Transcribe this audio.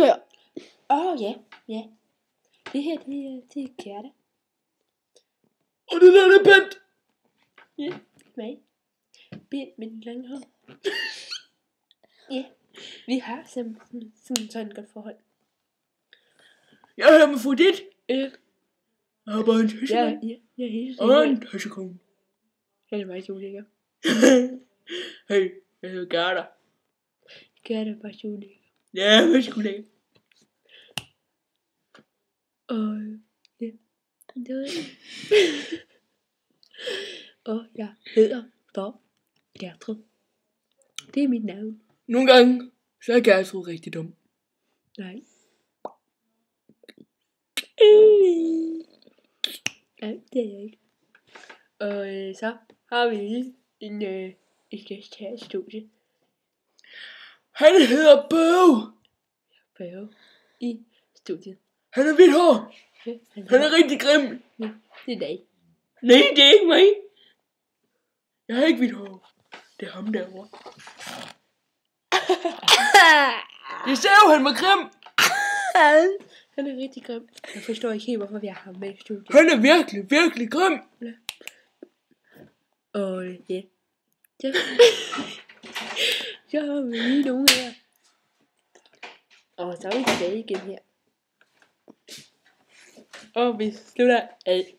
Ja. Ja. Det her, det er Kærte. Og det der er Bent. Ja, mig. Bent med den lange hår. Ja, vi har sådan et godt forhold. Jeg er her med Fodit. Ja. Jeg har bare en tøsekone. Ja, jeg er helt Og en tøsekone. Han er meget så ulækker. Hey, jeg hedder Gerda. Kærte er bare så ulækker. Ja, jeg er sgu lækker. Og ja, det var det. Og jeg hedder for Gertrud. Det er mit navn. Nogle gange, så er Gertrud rigtig dum. Nej. Nej, det er jeg ikke. Og så har vi lige et gæst her i studiet. Han hedder Bøv. Børge i studiet. Han er hvidt hår. Ja, Han er rigtig grim. Ja, det er dig. Nej, det er ikke mig. Jeg har ikke hvidt hår. Det er ham derovre. Jeg sagde jo, han var grim. Han er rigtig grim. Jeg forstår ikke helt, hvorfor vi har ham med i studiet. Han er virkelig, virkelig grim. Ja. Og ja. Så har vi lige nogle her. Og så er vi tilbage igen her. Og vi slutter af.